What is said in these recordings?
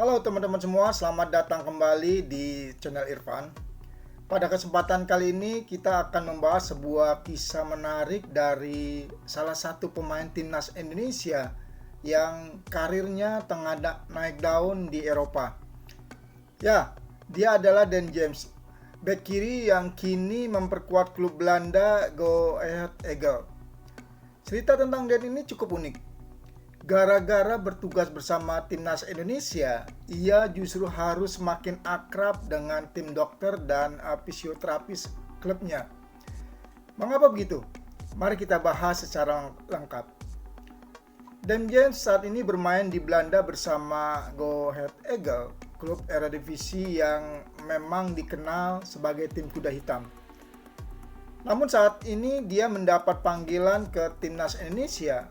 Halo teman-teman semua, selamat datang kembali di channel Irfan. Pada kesempatan kali ini kita akan membahas sebuah kisah menarik dari salah satu pemain timnas Indonesia yang karirnya tengah naik daun di Eropa. Ya, dia adalah Dan James, bek kiri yang kini memperkuat klub Belanda Go Ahead Eagles. Cerita tentang Dan ini cukup unik. Gara-gara bertugas bersama timnas Indonesia, ia justru harus semakin akrab dengan tim dokter dan fisioterapis klubnya. Mengapa begitu? Mari kita bahas secara lengkap. Dan James saat ini bermain di Belanda bersama Go Ahead Eagles, klub Eredivisie yang memang dikenal sebagai tim kuda hitam. Namun saat ini dia mendapat panggilan ke timnas Indonesia.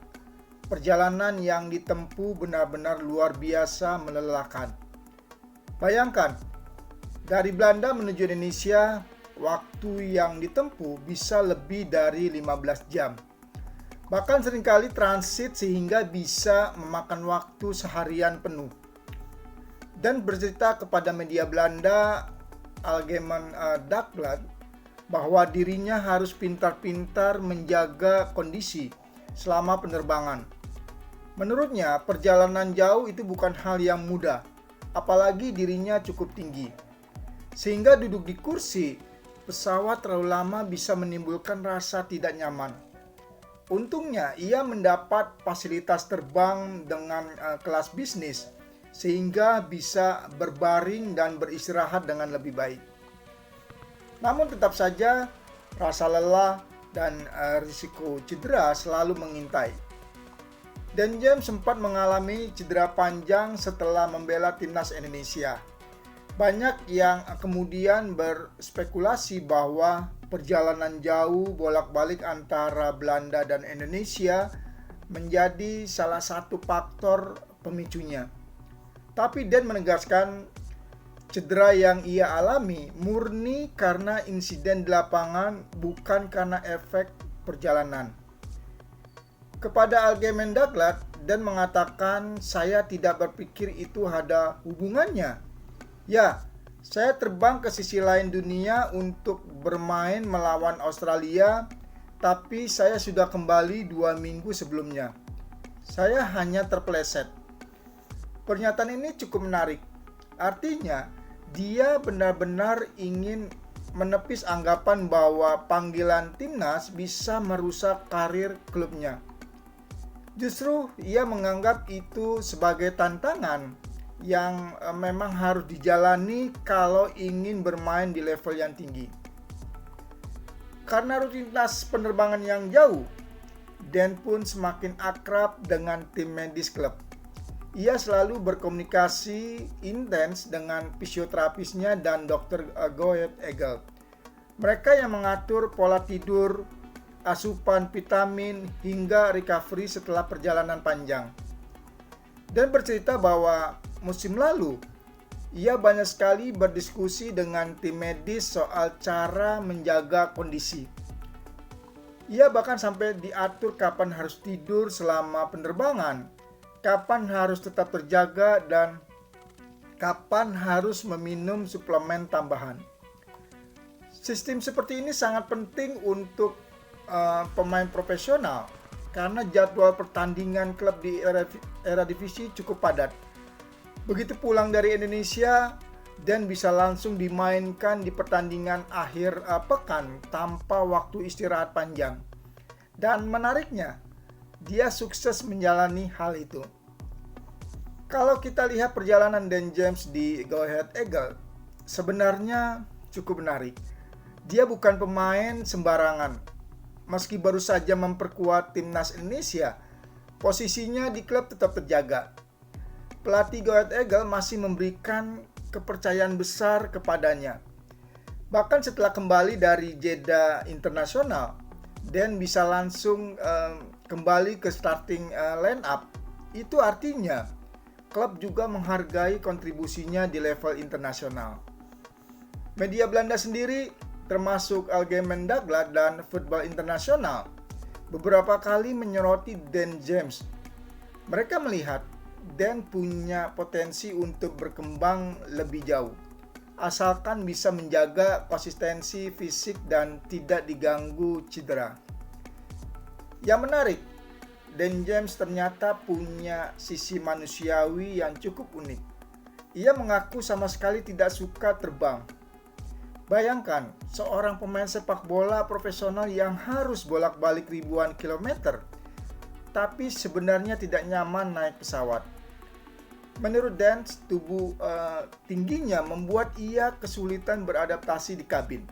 Perjalanan yang ditempuh benar-benar luar biasa melelahkan. Bayangkan, dari Belanda menuju Indonesia, waktu yang ditempuh bisa lebih dari 15 jam. Bahkan seringkali transit sehingga bisa memakan waktu seharian penuh. Dan bercerita kepada media Belanda, Algemeen Dagblad, bahwa dirinya harus pintar-pintar menjaga kondisi selama penerbangan. Menurutnya, perjalanan jauh itu bukan hal yang mudah, apalagi dirinya cukup tinggi. Sehingga duduk di kursi pesawat terlalu lama bisa menimbulkan rasa tidak nyaman. Untungnya, ia mendapat fasilitas terbang dengan kelas bisnis, sehingga bisa berbaring dan beristirahat dengan lebih baik. Namun tetap saja, rasa lelah dan risiko cedera selalu mengintai. Dan James sempat mengalami cedera panjang setelah membela timnas Indonesia. Banyak yang kemudian berspekulasi bahwa perjalanan jauh bolak-balik antara Belanda dan Indonesia menjadi salah satu faktor pemicunya. Tapi Dan menegaskan cedera yang ia alami murni karena insiden di lapangan, bukan karena efek perjalanan. Kepada Algemeen Dagblad, Dan mengatakan, "Saya tidak berpikir itu ada hubungannya. Ya, saya terbang ke sisi lain dunia untuk bermain melawan Australia, tapi saya sudah kembali 2 minggu sebelumnya. Saya hanya terpeleset." Pernyataan ini cukup menarik. Artinya, dia benar-benar ingin menepis anggapan bahwa panggilan timnas bisa merusak karir klubnya. Justru ia menganggap itu sebagai tantangan yang memang harus dijalani kalau ingin bermain di level yang tinggi. Karena rutinitas penerbangan yang jauh, Dan pun semakin akrab dengan tim medis klub. Ia selalu berkomunikasi intens dengan fisioterapisnya dan dokter Go Ahead Eagles. Mereka yang mengatur pola tidur, asupan vitamin, hingga recovery setelah perjalanan panjang. Dan bercerita bahwa musim lalu, ia banyak sekali berdiskusi dengan tim medis soal cara menjaga kondisi. Ia bahkan sampai diatur kapan harus tidur selama penerbangan, kapan harus tetap terjaga, dan kapan harus meminum suplemen tambahan. Sistem seperti ini sangat penting untuk pemain profesional karena jadwal pertandingan klub di Eredivisie cukup padat. Begitu pulang dari Indonesia, Dan bisa langsung dimainkan di pertandingan akhir pekan tanpa waktu istirahat panjang. Dan menariknya, dia sukses menjalani hal itu. Kalau kita lihat perjalanan Dan James di Go Ahead Eagles, sebenarnya cukup menarik. Dia bukan pemain sembarangan. Meski baru saja memperkuat timnas Indonesia, posisinya di klub tetap terjaga. Pelatih Go Ahead Eagles masih memberikan kepercayaan besar kepadanya. Bahkan setelah kembali dari jeda internasional, Dan bisa langsung kembali ke starting line up. Itu artinya klub juga menghargai kontribusinya di level internasional. Media Belanda sendiri, termasuk Algemeen Dagblad dan Voetbal Internasional, beberapa kali menyoroti Dan James. Mereka melihat Dan punya potensi untuk berkembang lebih jauh, asalkan bisa menjaga konsistensi fisik dan tidak diganggu cedera. Yang menarik, Dan James ternyata punya sisi manusiawi yang cukup unik. Ia mengaku sama sekali tidak suka terbang. Bayangkan, seorang pemain sepak bola profesional yang harus bolak-balik ribuan kilometer, tapi sebenarnya tidak nyaman naik pesawat. Menurut Dan, tubuh tingginya membuat ia kesulitan beradaptasi di kabin.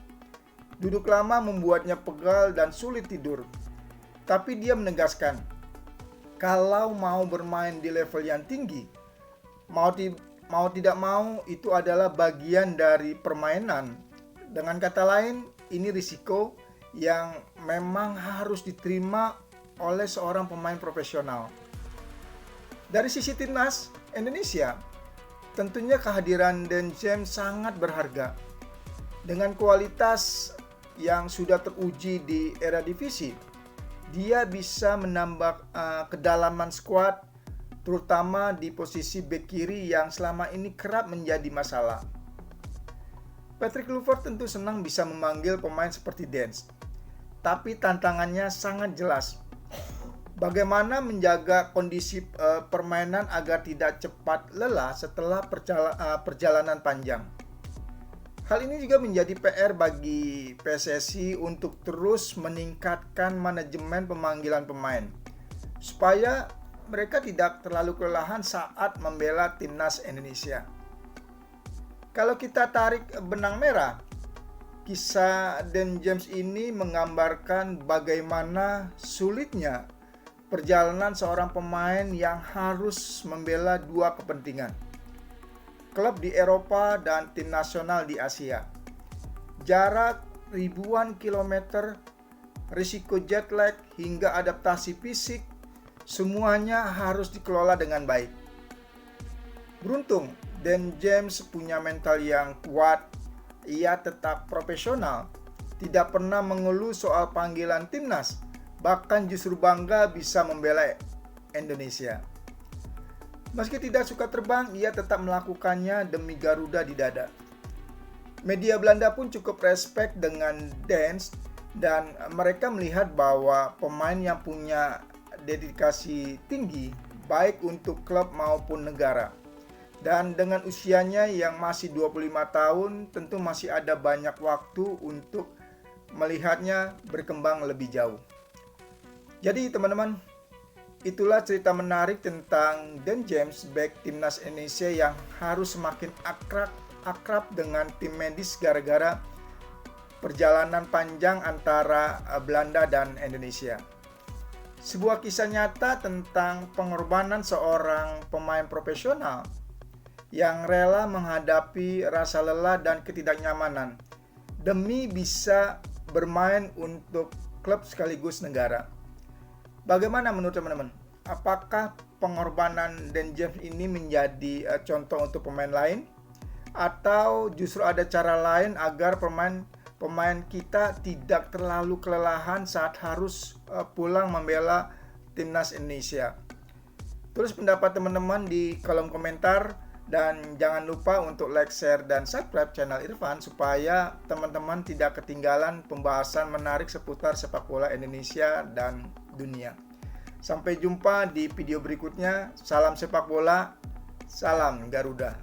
Duduk lama membuatnya pegal dan sulit tidur. Tapi dia menegaskan, kalau mau bermain di level yang tinggi, mau tidak mau itu adalah bagian dari permainan. Dengan kata lain, ini risiko yang memang harus diterima oleh seorang pemain profesional. Dari sisi timnas Indonesia, tentunya kehadiran Dan James sangat berharga. Dengan kualitas yang sudah teruji di era divisi, dia bisa menambah kedalaman skuad, terutama di posisi bek kiri yang selama ini kerap menjadi masalah. Patrick Kluivert tentu senang bisa memanggil pemain seperti Dance, tapi tantangannya sangat jelas. Bagaimana menjaga kondisi permainan agar tidak cepat lelah setelah perjalanan panjang. Hal ini juga menjadi PR bagi PSSI untuk terus meningkatkan manajemen pemanggilan pemain, supaya mereka tidak terlalu kelelahan saat membela timnas Indonesia. Kalau kita tarik benang merah, kisah Dan James ini menggambarkan bagaimana sulitnya perjalanan seorang pemain yang harus membela dua kepentingan, klub di Eropa dan tim nasional di Asia. Jarak ribuan kilometer, risiko jet lag hingga adaptasi fisik, semuanya harus dikelola dengan baik. Beruntung, Dan James punya mental yang kuat. Ia tetap profesional, tidak pernah mengeluh soal panggilan timnas, bahkan justru bangga bisa membela Indonesia. Meski tidak suka terbang, ia tetap melakukannya demi Garuda di dada. Media Belanda pun cukup respect dengan Dance dan mereka melihat bahwa pemain yang punya dedikasi tinggi baik untuk klub maupun negara. Dan dengan usianya yang masih 25 tahun, tentu masih ada banyak waktu untuk melihatnya berkembang lebih jauh. Jadi teman-teman, itulah cerita menarik tentang Dan James, bek timnas Indonesia yang harus semakin akrab dengan tim medis gara-gara perjalanan panjang antara Belanda dan Indonesia. Sebuah kisah nyata tentang pengorbanan seorang pemain profesional yang rela menghadapi rasa lelah dan ketidaknyamanan demi bisa bermain untuk klub sekaligus negara. Bagaimana menurut teman-teman? Apakah pengorbanan Dan James ini menjadi contoh untuk pemain lain? Atau justru ada cara lain agar pemain kita tidak terlalu kelelahan saat harus pulang membela timnas Indonesia? Tulis pendapat teman-teman di kolom komentar. Dan jangan lupa untuk like, share, dan subscribe channel Irfan supaya teman-teman tidak ketinggalan pembahasan menarik seputar sepak bola Indonesia dan dunia. Sampai jumpa di video berikutnya. Salam sepak bola, salam Garuda.